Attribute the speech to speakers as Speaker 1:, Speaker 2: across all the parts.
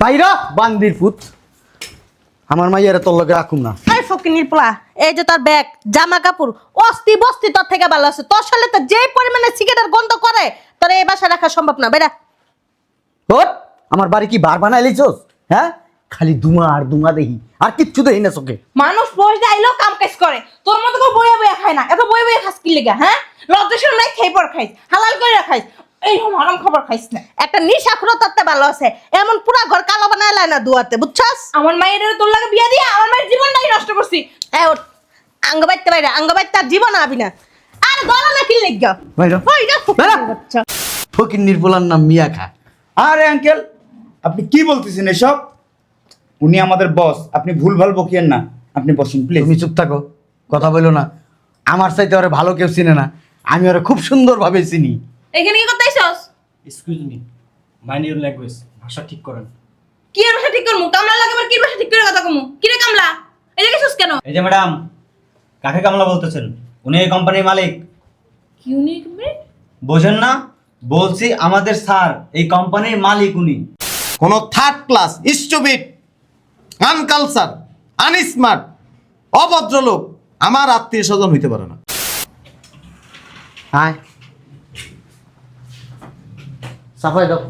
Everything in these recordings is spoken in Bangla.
Speaker 1: বাইরা বান্দির পুত আমার মাইয়ারে তোর লগে রাখুম না।
Speaker 2: এই ফকিনির পোলা, এই যে তোর ব্যাগ জামা কাপড় অস্তি বস্তি তোর থেকে ভালো আছে। তোর সালে তো যে পরিমাণে সিগারেটের গন্ধ করে তোর এই বাসায় রাখা সম্ভব না। বেরা
Speaker 1: ওট আমার বাড়ি কি বার বানাই লিছস? হ্যাঁ, খালি দুমা আর দুমা দেখি, আর কিচ্ছু দেখি না চোখে।
Speaker 3: মানুষ বয়স আইলেও কাম কাজ করে, তোর মতো করে বইয়া বইয়া খায় না। এত বইয়া বইয়া খাস কি লেগা? হ্যাঁ, লজ্জা নাই, খেয়ে পর খাইস, হালাল করে খাইস, এই হারাম খাবার খাইস না।
Speaker 2: একটা নিশাখুরো তোরতে ভালো আছে, এমন পুরা ঘর কালো বানায় লাই না দুয়াতে, বুঝছস?
Speaker 3: আমার মায়ের তোর লাগে বিয়া দিয়া আমার মায়ের জীবনটাই নষ্ট করছি।
Speaker 2: এই ওঠ, আঙ্গ বাইতে বাইরে, আঙ্গ বাইতে আর জীবন আবি না। আর গলা না কি লেগা?
Speaker 1: বাইরা
Speaker 2: বাচ্চা
Speaker 1: ফকির নির্বলার নাম মিয়া খা।
Speaker 4: আরে আঙ্কেল, আপনি কি বলতেছেন এসব? উনি আমাদের বস, আপনি ভুলভাল বকিয়েন না। আপনি বসেন প্লিজ।
Speaker 1: তুমি চুপ থাকো, কথা বলো না। আমার চাইতে ওরে ভালো কেউ চিনে না, আমি ওরে খুব সুন্দরভাবে চিনি।
Speaker 3: এখানে কি করতে আইছস?
Speaker 5: Excuse me, mind your language, ভাষা ঠিক করেন।
Speaker 3: কি এর ভাষা ঠিক করমু? কামলা লাগে আবার কি ভাষা ঠিক করে কথা কমু? কি রে কামলা, এই যে গেছস কেন?
Speaker 5: এই যে ম্যাডাম, কাকে কামলা বলতেছেন? উনি এই কোম্পানির মালিক।
Speaker 3: কি উনি রে?
Speaker 5: বোঝেন না? বলছি আমাদের স্যার এই কোম্পানির মালিক উনি।
Speaker 6: কোন third class stupid uncultured unsmart অভদ্রলোক আমার আত্মীয় স্বজন হইতে পারে না।
Speaker 1: আয় সাফাই দাও।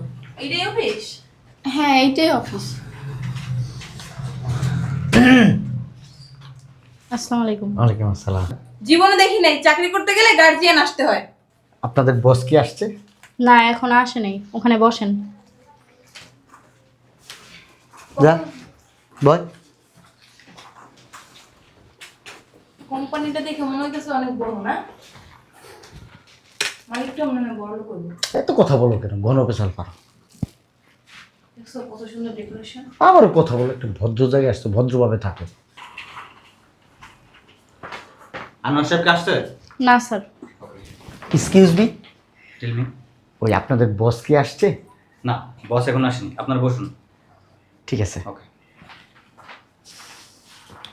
Speaker 3: এইটাই অফিস?
Speaker 7: হ্যাঁ এইটাই অফিস। আসসালামু আলাইকুম।
Speaker 1: ওয়ালাইকুম আসসালাম।
Speaker 3: জীবনে দেখি নাই চাকরি করতে গেলে গার্জিয়ান আসতে হয়।
Speaker 1: আপনাদের বস কি আসছে?
Speaker 7: না এখন আসে নাই, ওখানে বসেন।
Speaker 1: যা বল।
Speaker 3: কোম্পানিটা দেখে মনে হইতেছে অনেক বড়, না? মালিকটা মনে হয় বড় লোক হইব।
Speaker 1: এত কথা বলো কেন? ঘন পেশাল পারো।
Speaker 3: দেখছো কত সুন্দর ডেকোরেশন।
Speaker 1: আবারও কথা বলো, একটু ভদ্র জায়গায় আসতো, ভদ্রভাবে থাকো।
Speaker 5: আনোয়ার সাহেব কে আসছে?
Speaker 7: না sir.
Speaker 1: Excuse me,
Speaker 5: tell me.
Speaker 1: ওই আপনাদের বস কি আসছে?
Speaker 5: না, বস এখন আসেনি, আপনার বসুন।
Speaker 1: ঠিক আছে,
Speaker 5: ওকে।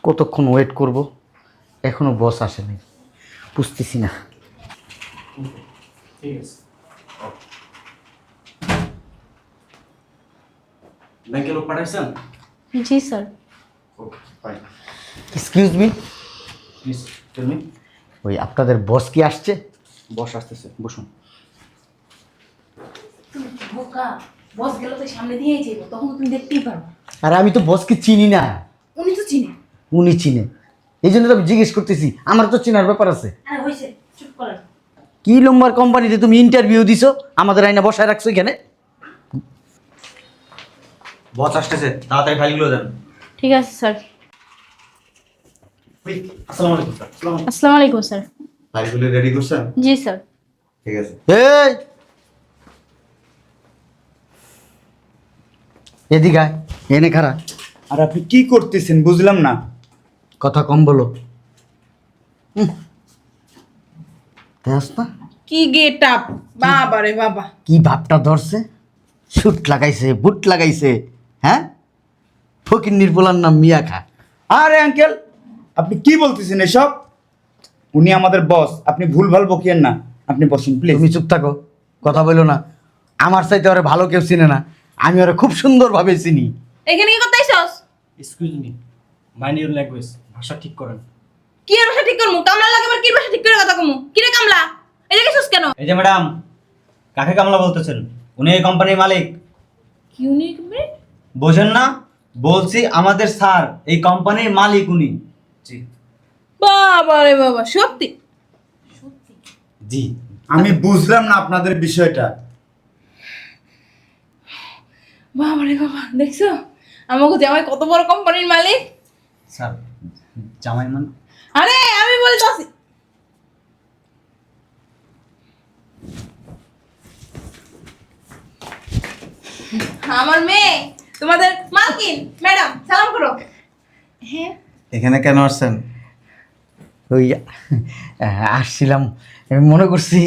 Speaker 1: কতক্ষণ ওয়েট করব? এখনো বস আসেনি, বুঝতেছি না।
Speaker 5: ঠিক আছে। ব্যাংকে লোক পাঠাইছেন?
Speaker 7: জি sir.
Speaker 5: Okay, fine.
Speaker 1: Excuse me,
Speaker 5: please tell me.
Speaker 1: ওই আপনাদের বস কি আসছে?
Speaker 5: বস আসতেছে, বসুন।
Speaker 3: বোকা, বস গেল তো সামনে দিয়েই যাইব, তখন তুমি দেখতেই পারবে।
Speaker 1: আর আমি তো বসকে চিনি না।
Speaker 3: উনি তো চিনে।
Speaker 1: উনি চিনে, এই জন্য তো আমি জিজ্ঞেস করতেছি, আমার তো চেনার ব্যাপার আছে।
Speaker 3: আরে হইছে, চুপ করেন।
Speaker 1: কি লম্বার কোম্পানিতে তুমি ইন্টারভিউ দিছো, আমাদের আইনা বসায় রাখছো এখানে?
Speaker 5: বস আসতেছে, তাড়াতাড়ি ফাইলগুলো দেন।
Speaker 7: ঠিক আছে স্যার।
Speaker 5: আসসালামু আলাইকুম স্যার।
Speaker 7: আসসালামু আলাইকুম স্যার।
Speaker 6: ফাইলগুলো রেডি করছেন?
Speaker 7: জি স্যার।
Speaker 6: ঠিক আছে।
Speaker 1: এই এদিকে আয়, এনে খারা।
Speaker 4: আর আপনি কি করতেছেন বুঝলাম না।
Speaker 1: কথা কম বলো। দেখ না
Speaker 3: কি গেট আপ, বাবা রে বাবা।
Speaker 1: কি ভাবটা ধরছে, শুট লাগাইছে, বুট লাগাইছে। হ্যাঁ, ফকির নির্বলার নাম মিয়া খা।
Speaker 4: আরে আঙ্কেল, আপনি কি বলতেছেন এসব? উনি আমাদের বস, আপনি ভুলভাল বকিয়েন না। আপনি বসেন প্লিজ।
Speaker 1: তুমি চুপ থাকো, কথা বলো না। আমার চাইতে ওরে ভালো কেউ চিনে না, আমি ওরে খুব সুন্দরভাবে চিনি।
Speaker 3: এখানে কি করতে আইছস?
Speaker 5: Excuse me, mind your language, ভাষা ঠিক করেন।
Speaker 3: কি এর ভাষা ঠিক করমু? কামলা লাগে আবার কি ভাষা ঠিক করে কথা কমু? কি রে কামলা, এই যে গেছস কেন?
Speaker 5: এই যে ম্যাডাম, কাকে কামলা বলতেছেন? উনি এই কোম্পানির মালিক।
Speaker 3: কি উনি রে?
Speaker 5: বোঝেন না? বলছি আমাদের স্যার এই কোম্পানির মালিক উনি। জি।
Speaker 3: বাবা রে বাবা, সত্যি?
Speaker 5: জি।
Speaker 4: আমি বুঝলাম না আপনাদের বিষয়টা।
Speaker 3: বাবা রে বাবা, দেখছো আমাকে জামাই কত বড় কোম্পানির মালিক?
Speaker 5: স্যার, জামাই মান?
Speaker 3: আরে আমি বলতাছি, আমার মেয়ে তোমাদের মালকিন। ম্যাডাম সালাম করো। হ্যাঁ,
Speaker 6: এখানে কেন আসছেন?
Speaker 1: ওই আসছিলাম, আমি মনে করছি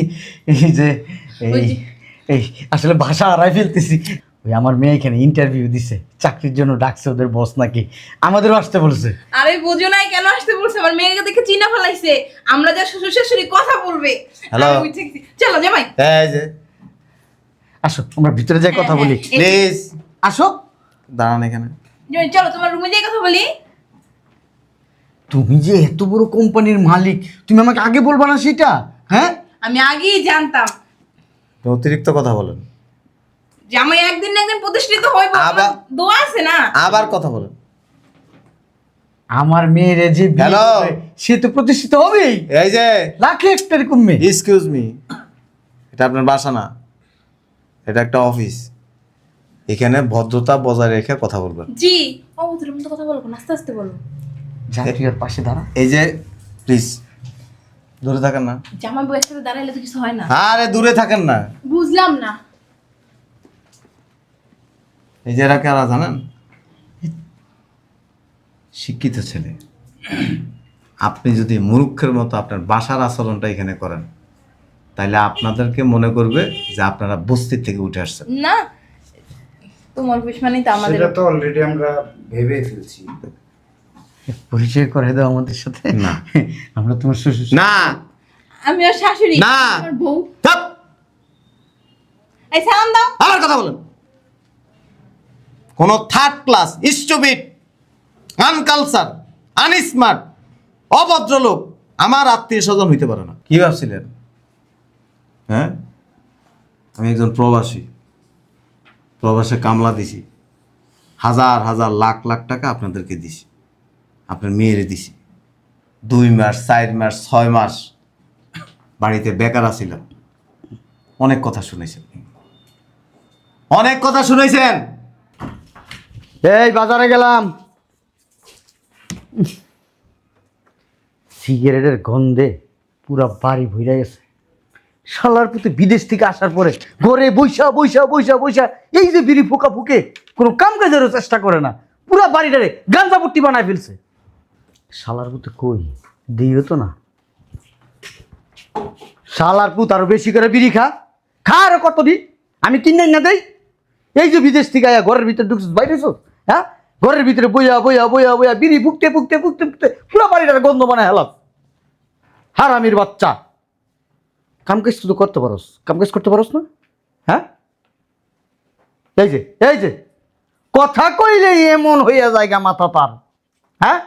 Speaker 1: এই যে
Speaker 3: ওই
Speaker 1: এই
Speaker 3: যে।
Speaker 1: এই আসলে ভাষা হারাই ফেলতেছি। ওই আমার মেয়ে এখানে ইন্টারভিউ দিছে, চাকরির জন্য ডাকছে ওদের বস নাকি, আমাদেরও আসতে বলছে।
Speaker 3: আরে বুঝো নাই কেন আসতে বলছে? আমার মেয়েকে দেখে চিনা ফেলাইছে, আমরা যা শ্বশুর শাশুড়ি কথা বলবে।
Speaker 6: Hello?
Speaker 3: আমি বুঝে গেছি। চলো জামাই।
Speaker 6: এই যে
Speaker 1: আসো আমরা ভিতরে যাই কথা বলি।
Speaker 3: হ্যাঁ,
Speaker 6: প্লিজ।
Speaker 1: আসো।
Speaker 6: দাঁড়ান এখানে।
Speaker 3: চলো তোমার রুমে যাই কথা বলি।
Speaker 1: তুমি যে এত বড় কোম্পানির মালিক, তুমি আমাকে আগে বলবা না সেটা? হ্যাঁ,
Speaker 3: আমি আগেই জানতাম
Speaker 6: তো অতিরিক্ত কথা বলেন।
Speaker 3: যে আমি একদিন না একদিন প্রতিষ্ঠিত হইব,
Speaker 6: আবার-
Speaker 3: দোয়া আছে না।
Speaker 6: আবার কথা বলেন।
Speaker 1: আমার মেয়ের যে বিয়ে
Speaker 6: Hello?
Speaker 1: করবে, সে তো প্রতিষ্ঠিত হবেই।
Speaker 6: এই যে
Speaker 1: লাখে একটা এরকম মেয়ে।
Speaker 6: এক্সকিউজ মি, এটা আপনার বাসা না, এটা একটা অফিস। এখানে ভদ্রতা বজায় রেখে কথা বলবেন।
Speaker 3: জি, অবতরের মতো কথা বলবো না, আস্তে আস্তে বলো।
Speaker 1: যা, তুই ওর পাশে দাঁড়া।
Speaker 6: এই যে প্লিজ দূরে থাকেন না।
Speaker 3: জামাই বউয়ের সাথে দাঁড়াইলে তো কিছু হয় না।
Speaker 6: আরে দূরে থাকেন না।
Speaker 3: বুঝলাম না।
Speaker 6: এই যে এরা কারা জানেন? শিক্ষিত ছেলে। আপনি যদি মূর্খের মতো আপনার বাসার আচরণটা এখানে করেন, তাহলে আপনাদেরকে মনে করবে যে আপনারা বস্তির থেকে উঠে আসছেন।
Speaker 3: না, তোমার অফিস মানেই তো আমাদের।
Speaker 4: সেটা তো অলরেডি আমরা ভেবে ফেলছি।
Speaker 1: পরিচয় করে দাও আমাদের সাথে।
Speaker 6: না।
Speaker 1: আমরা তোমার শ্বশুর।
Speaker 6: না
Speaker 3: আমি ওর শাশুড়ি,
Speaker 6: না।
Speaker 3: আমার বউ।
Speaker 6: থাক,
Speaker 3: এই সালাম দাও।
Speaker 6: আবার কথা বলেন। কোন third class stupid uncultured unsmart অভদ্রলোক আমার আত্মীয় স্বজন হইতে পারে না। কি ভাবছিলেন? হ্যাঁ, আমি একজন প্রবাসী, প্রবাসে কামলা দিছি, হাজার হাজার লাখ লাখ টাকা আপনাদেরকে দিছি, আপনার মেয়েরে দিছি। 2 মাস 4 মাস 6 মাস বাড়িতে বেকার আছিলাম। অনেক কথা শুনেছেন, অনেক কথা শুনেছেন।
Speaker 1: এই বাজারে গেলাম, সিগারেটের গন্ধে পুরা বাড়ি ভরে গেছে। শালার প্রতি বিদেশ থেকে আসার পরে ঘরে বৈশা বৈশা বৈশা বৈশা এই যে বিড়ি ফুকা ফুকে কোনো কাম কাজেরও চেষ্টা করে না, পুরা বাড়িটারে গাঞ্জা পট্টি বানায় ফেলছে। শালার পুতে কই দিও তো না, শালার পুত আরো বেশি করে বিড়ি খা খা, আরো কত দি আমি কিনে না দেই। এই যে বিদেশ থেকে আয়া ঘরের ভিতরে ঢুকছিস, বাইরেছ, হ্যাঁ, ঘরের ভিতরে বইয়া বইয়া বইয়া বইয়া বিড়ি ফুকতে ফুকতে ফুকতে ফুকতে পুরো বাড়িটার গন্ধ বানায় হেলাস। হারামির বাচ্চা, কাম কাজ তো করতে পারোস, কাম কাজ করতে পারোস না? হ্যাঁ, এই যে কথা কইলে এমন হইয়া জায়গা মাথা তার। হ্যাঁ,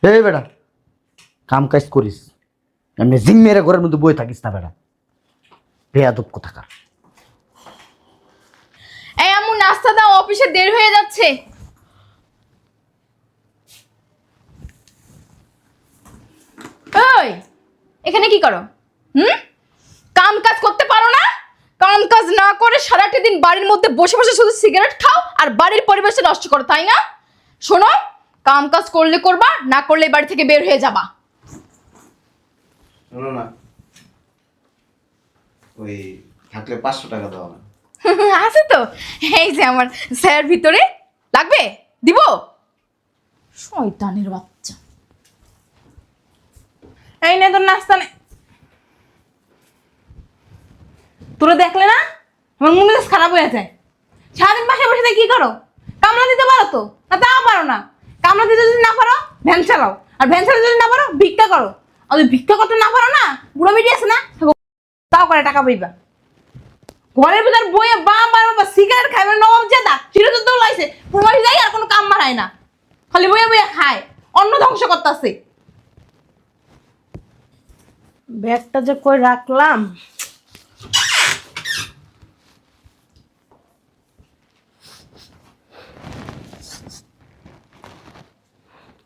Speaker 1: এই বেটা কাম কাজ করিস, এমনি জিম্মেরে ঘরের মধ্যে বই থাকিস না বেটা, বেয়াদব কোথাকার।
Speaker 3: এই আম্মু নাস্তা দাও, অফিসে দেরি হয়ে যাচ্ছে। ওই এখানে কি করো? কাম কাজ করতে পারো না? কাম কাজ না করে সারাটা দিন বাড়ির মধ্যে বসে বসে শুধু সিগারেট খাও আর বাড়ির পরিবেশটা নষ্ট করো, তাই না? শোনো, কাম কাজ করলে করবা, না করলে বাড়ি থেকে বের হয়ে যাবা।
Speaker 6: শোনো না, ওই থাকলে 500 টাকা দাও না।
Speaker 3: আছে তো, এই যে আমার স্যার ভিতরে, লাগবে দিব। শয়তানের বাচ্চা। এই নে তোর নাস্তা নে। তোরা দেখলে না আমার মনে মেজাজ খারাপ হয়ে যায়। সারাদিন বাসায় বসে থেকে কি করো? কামলা দিতে পারো তো, না তাও পারো না। কামলা দিতে যদি না পারো ভ্যান চালাও, আর ভ্যান চালাতে যদি না পারো ভিক্ষা করো। আর যদি ভিক্ষা করতে না পারো না, বুড়ো বেরিয়ে আছে না, তাও করে টাকা পাইবা। ঘরের ভিতর বইয়ে বাবা সিগারেট খায়, মানে নবাব জেদা সেটা তো দৌড়াইছে, প্রবাসী যাই আর কোনো কাম মারায় না, খালি বইয়ে বইয়ে খায়, অন্ন ধ্বংস করতেছে।
Speaker 2: ব্যাগটা যে কই রাখলাম,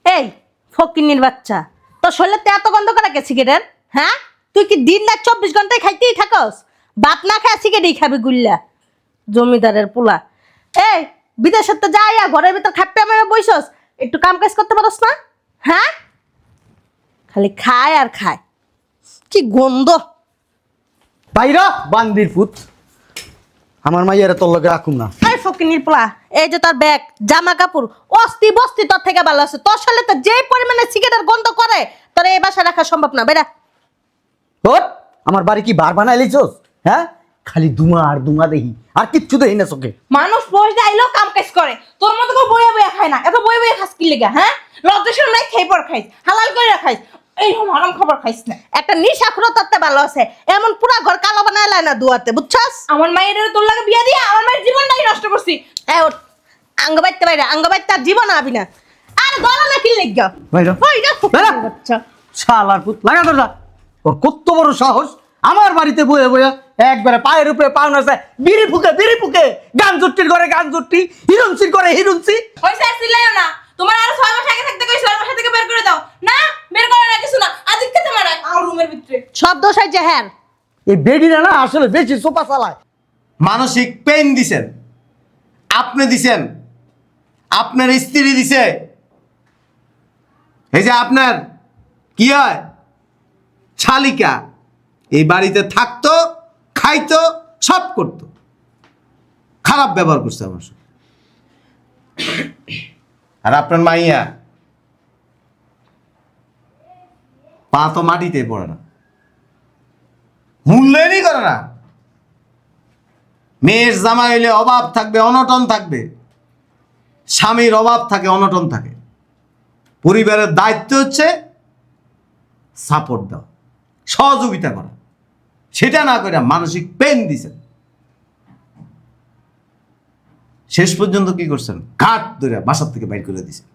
Speaker 2: এই ফকিন্নির বাচ্চা, তোর শরীরে এত গন্ধ করে কে সিগারেট? হ্যাঁ, তুই কি দিন রাত 24 ঘন্টায় খাইতেই থাকস? ভাত না খায় সিগারেটই খাবি গুল্লা, জমিদারের পোলা। এই বিদেশে তো যাইয়া ঘরের ভিতর খাপতে আমার বইসস, একটু কাম কাজ করতে পারস না? হ্যাঁ, খালি খায় আর খায়, কি গন্ধ।
Speaker 1: বাইরা বান্দির পুত, আমার মাইয়ারে তোর লগে রাখুম না।
Speaker 2: এই ফকিন্নির পোলা, এই যে তোর ব্যাগ জামা কাপড় অস্তি বস্তি তোর থেকে ভালো আছে, তোর সাথে তো যে পরিমাণে সিগারেটের গন্ধ করে তোর এই বাসায় রাখা সম্ভব না। বেটা
Speaker 1: তোর আমার বাড়ি কি বার বানাই লিছস? হ্যাঁ, খালি দুমা আর দুমা দেখি, আর কিচ্ছু দেখি না চোখে।
Speaker 3: মানুষ বসে আইলেও কাম কাজ করে, তোর মতো কেউ বইয়া বইয়া খায় না। এত বইয়া বইয়া খাস কি লেগা? হ্যাঁ, লজ্জা শরম নাই, খেয়ে পর খাইস, হালাল করে খাইস। এই হারাম খাবার খাইস না।
Speaker 2: একটা নিশাখুরো তাতে ভালো আছে, এমন পুরা ঘর কালো বানায় লাই না দুয়াতে, বুঝছস?
Speaker 3: আমার মায়ের তোর লাগে বিয়া দিয়া আমার মায়ের জীবনটাই নষ্ট করছি।
Speaker 2: এই ওঠ, আঙ্গ বাইতে বাইরে, আঙ্গ বাইতে আর জীবন আবি না। আর গলা না কি লেগে
Speaker 1: বাইরে বেরা।
Speaker 2: বাচ্চা
Speaker 1: শালার পুত লাগা তোরা, ওর কত বড় সাহস আমার বাড়িতে বয়ে বয়ে একবারে পায়ের উপরে পাও না, বিড়ি ফুকে গান জুট্টির ঘরে গান জুট্টি, হিরুনসির ঘরে হিরুনসি।
Speaker 3: ওই স্যার চিল্লাইও না, তোমার আর 6 মাস আগে থাকতে কইছো, আর বাসা থেকে বের করে দাও না। বের করে না কিছু না, আদিক খেতে মারা আর রুমের ভিতরে।
Speaker 2: সব দোষ হয় যে হ্যাঁ।
Speaker 1: এই বেডিরা না আসলে বেশি সোপা চালায়।
Speaker 6: মানসিক পেইন দিছেন, আপনি দিছেন, আপনার স্ত্রী দিছে। এই যে আপনার কি হয় শালিকা, এই বাড়িতে থাকতো, খাইতো, সব করতো, খারাপ ব্যবহার করছে আমার সাথে। আর আপনার মাইয়া পা তো মাটিতে পড়ে না, মূল্যায়নই করে না। মেয়ের জামা হইলে অভাব থাকবে, অনটন থাকবে, স্বামীর অভাব থাকে, অনটন থাকে। পরিবারের দায়িত্ব হচ্ছে সাপোর্ট দেওয়া, সহযোগিতা করা। সেটা না করে মানসিক পেন দিছেন। শেষ পর্যন্ত কি করছেন? ঘাট ধরে বাসার থেকে বাইর করে দিছেন।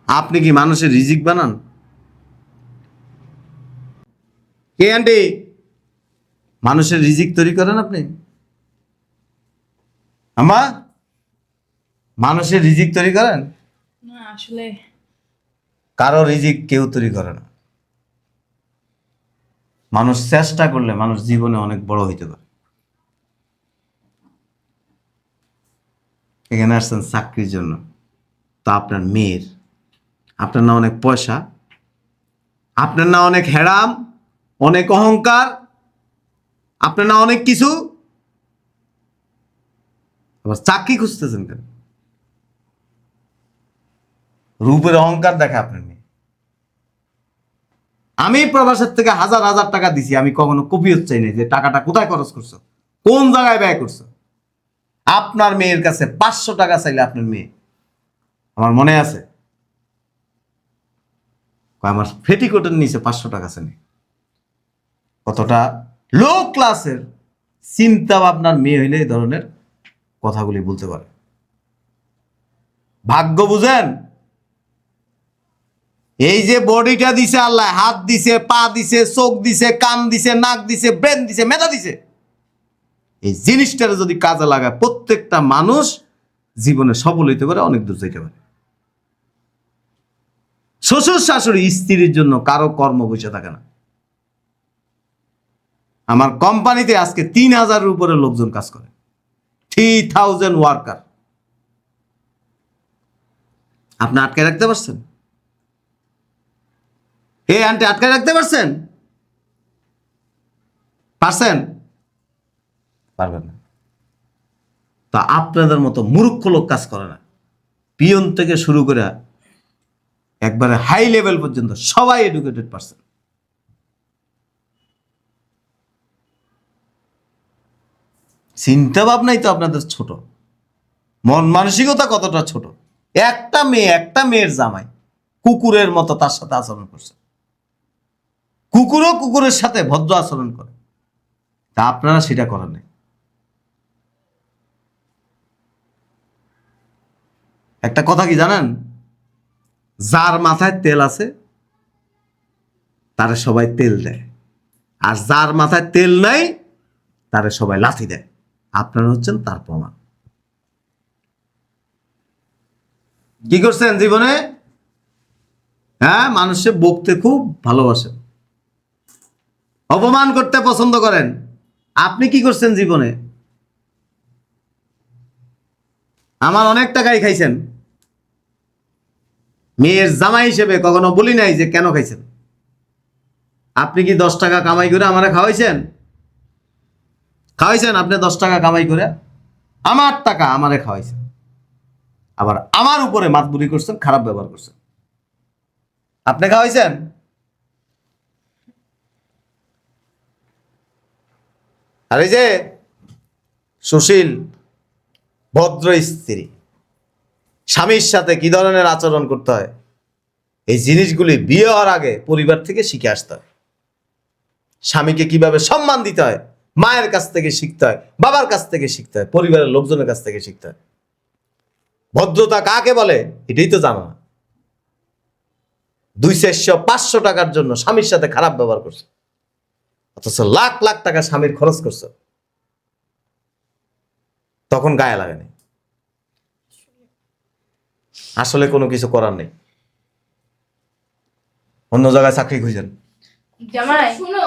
Speaker 6: আপনি কি মানুষের রিজিক বানান? কে আন্টি মানুষের রিজিক তৈরি করেন আপনি? আমা মানুষের রিজিক তৈরি করেন?
Speaker 3: না আসলে
Speaker 6: কারো রিজিক কেউ তৈরি করে না। মানুষ চেষ্টা করলে মানুষ জীবনে অনেক বড় হইতে পারে। এখানে আসছেন চাকরির জন্য, তা আপনার মেয়ের, আপনার না অনেক পয়সা, আপনার না অনেক হেরাম, অনেক অহংকার, আপনার না অনেক কিছু, আবার চাকরি খুঁজতেছেন কেন? রূপের অহংকার দেখে আপনার মেয়ে। আমি প্রবাসের থেকে হাজার হাজার টাকা দিছি, আমি কখনো কপিয়ত চাই নাই যে টাকাটা কোথায় খরচ করছো, কোন জায়গায় ব্যয় করছো। আপনার মেয়ের কাছে 500 টাকা চাইলে আপনার মেয়ে, আমার মনে আছে, আমার ফেটিকোটের নিচে 500 টাকা চাইনি। কতটা লো ক্লাসের চিন্তা আপনার মেয়ে হইলে এই ধরনের কথাগুলি বলতে পারে। ভাগ্য বুঝেন? এই যে বডিটা দিছে আল্লাহ, হাত দিছে, পা দিছে, চোখ দিছে, কান দিছে, নাক দিছে, ব্রেন দিছে, মেধা দিছে, এই জিনিসটারে যদি কাজে লাগায় প্রত্যেকটা মানুষ জীবনে সফল হইতে পারে, অনেক দূর যাইতে পারে। শ্বশুর শাশুড়ি স্ত্রীর জন্য কারো কর্ম বসে থাকে না। আমার কোম্পানিতে আজকে 3000-এর উপরে লোকজন কাজ করে, 3000 ওয়ার্কার। আপনি আটকে রাখতে পারছেন? এই আন্টি আটকে রাখতে পারছেন? পারছেন? পারবেন না। তা আপনাদের মতো মূর্খ লোক কাজ করে না। পিয়ন থেকে শুরু করে একবারে হাই লেভেল পর্যন্ত সবাই এডুকেটেড পারসন। চিন্তা ভাবনাই তো আপনাদের ছোট, মন মানসিকতা কতটা ছোট। একটা মেয়ের জামাই কুকুরের মতো তার সাথে আচরণ করছে, কুকুরও কুকুরের সাথে ভদ্র আচরণ করে, তা আপনারা সেটা করেন নাই। একটা কথা কি জানেন? যার মাথায় তেল আছে তারে সবাই তেল দেয়, আর যার মাথায় তেল নাই তারে সবাই লাথি দেয়। আপনারা হচ্ছেন তার প্রমাণ। কি করছেন জীবনে? হ্যাঁ, মানুষে বকতে খুব ভালোবাসেন, অপমান করতে পছন্দ করেন। আপনি কি করছেন জীবনে? আমার অনেক টাকাই খাইছেন, মেয়ের জামাই হিসেবে কখনো বলি নাই যে কেন খাইছেন। আপনি কি 10 টাকা কামাই করে আমারে খাওয়াইছেন? খাওয়াইছেন আপনি 10 টাকা কামাই করে, আমার টাকা আমারে খাওয়াইছেন। আবার আমার উপরে মাতবুরি করছেন, খারাপ ব্যবহার করছেন। আপনি খাওয়াইছেন? আর এই যে সুশীল ভদ্র স্ত্রী, স্বামীর সাথে কি ধরনের আচরণ করতে হয় এই জিনিসগুলি বিয়ে হওয়ার আগে পরিবার থেকে শিখে আসতে হয়। স্বামীকে কিভাবে সম্মান দিতে হয় মায়ের কাছ থেকে শিখতে হয়, বাবার কাছ থেকে শিখতে হয়, পরিবারের লোকজনের কাছ থেকে শিখতে হয়। ভদ্রতা কাকে বলে এটাই তো জানো না। 200-500 টাকার জন্য স্বামীর সাথে খারাপ ব্যবহার করছে, অথচ লাখ লাখ টাকা স্বামীর খরচ করছে, তখন গায়ে লাগেনি। আসলে কোনো কিছু করার নেই, অন্য জায়গায় চাকরি খুঁজেন।
Speaker 3: জামাই
Speaker 7: শুনো,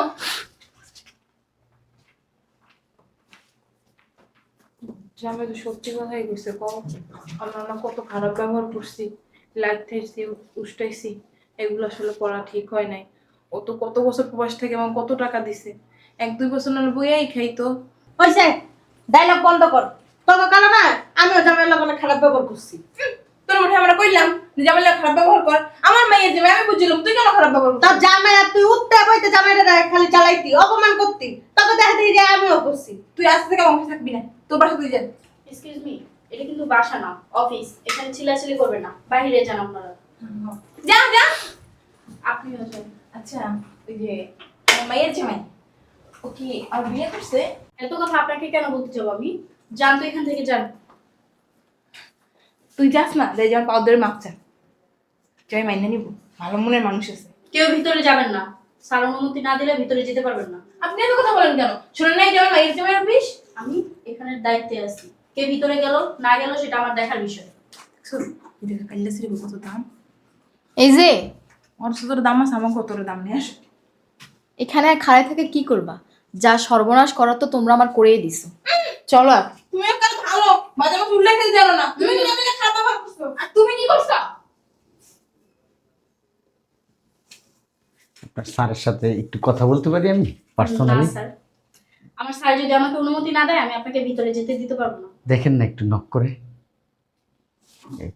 Speaker 3: জামাই তো সত্যি কথাই কইছে, কও আমরা না কত খারাপ ব্যবহার করছি, লাইতেছি, উষ্টাইছি, এগুলো আসলে করা ঠিক হয় নাই। ও তো কত বছর প্রবাস থেকে এবং কত টাকা দিছে, 1-2 বছর না বইয়াই খাইতো।
Speaker 2: হইছে, ডায়লগ বন্ধ কর। তোকে কারণ না আমিও জামাইয়ের লগে খারাপ ব্যবহার করছি।
Speaker 3: তোর মুখে আমরা কইলাম যে জামাই লাগে খারাপ ব্যবহার কর, আমার মাইয়ের জামাই আমি বুঝলাম, তুই কেন খারাপ ব্যবহার
Speaker 2: তোর
Speaker 3: করছিস?
Speaker 2: জামাই আর তুই উঠতে বইতে জামাইরা খালি চালাইতি, অপমান করতি, তোকে দেখা দিই যে আমিও করছি।
Speaker 3: তুই আজ থেকে আমার থাকবি না, তোর বাসা তুই যা।
Speaker 7: এক্সকিউজ মি, এটা কিন্তু বাসা না, অফিস। এখানে চিল্লাচিল্লি করবে না, বাইরে যান আপনারা।
Speaker 3: যা যা।
Speaker 7: আপনিও যান।
Speaker 3: আচ্ছা, ওই যে আমার মাইয়ের জামাই, ও কি আর বিয়ে করছে?
Speaker 7: এত কথা আপনাকে কেন বলতে যাবো আমি? যান তো এখান থেকে, যান।
Speaker 3: তুই যাস না, যাই যেমন পাউদের মাপ চা, যাই মাইনে নিব, ভালো মনের মানুষ আছে।
Speaker 7: কেউ ভিতরে যাবেন না, স্যার অনুমতি না দিলে ভিতরে যেতে পারবেন না।
Speaker 3: আপনি এত কথা বলেন কেন? শুনেন নাই যে আমার মাইয়ের জামাই অফিস?
Speaker 7: আমি এখানের দায়িত্বে আছি, কে ভিতরে গেল না গেল সেটা আমার দেখার বিষয়।
Speaker 3: শোন, এদিকে কাইল্লা সিরি কত দাম?
Speaker 8: এই যে
Speaker 3: ওর তোর দাম আছে, আমার কত দাম নিয়ে আসে।
Speaker 8: এখানে আর খাড়ায় থেকে কি করবা? যা সর্বনাশ করার তো তোমরা আমার করেই দিছো। চলো আর।
Speaker 3: তুমি একটা ভালো মাঝে মাঝে উল্লেখ করে জানো না, তুমি কি আমাকে খারাপ ব্যবহার করছো? আর তুমি কি করছো?
Speaker 1: আপনার স্যারের সাথে একটু কথা বলতে পারি আমি
Speaker 7: না
Speaker 1: পার্সোনালি?
Speaker 7: স্যার, আমার স্যার যদি আমাকে অনুমতি না দেয় আমি আপনাকে ভিতরে যেতে দিতে পারবো না।
Speaker 1: দেখেন না একটু নক করে, এই,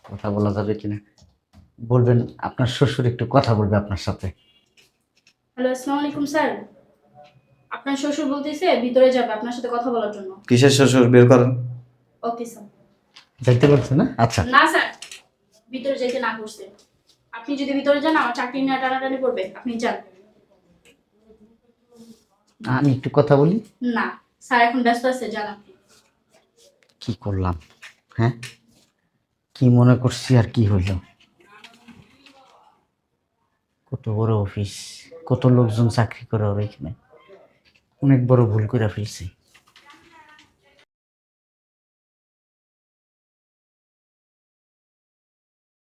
Speaker 1: কথা বলা যাবে কিনা বলবেন। আপনার শ্বশুর একটু কথা বলবে আপনার সাথে।
Speaker 7: হ্যালো, আসসালামু আলাইকুম স্যার। আপনার শ্বশুর বলতেছে ভিতরে যাবে আপনার সাথে কথা বলার জন্য।
Speaker 6: কিসের শ্বশুর বের করেন।
Speaker 7: Okay sir.
Speaker 1: যাইতে বলছে না? আচ্ছা,
Speaker 7: না স্যার, ভিতরে যেতে না করছে। আপনি যদি ভিতরে যান আমার চাকরি নিয়ে টানাটানি করবে, আপনি যান।
Speaker 1: আমি একটু কথা বলি।
Speaker 7: না স্যার, এখন ব্যস্ত আছে, যান আপনি।
Speaker 1: কি করলাম? হ্যাঁ, কি মনে করছি আর কি হইল? কত বড় অফিস, কত লোকজন চাকরি করে ওর এখানে, অনেক বড় ভুল করে ফেলছি।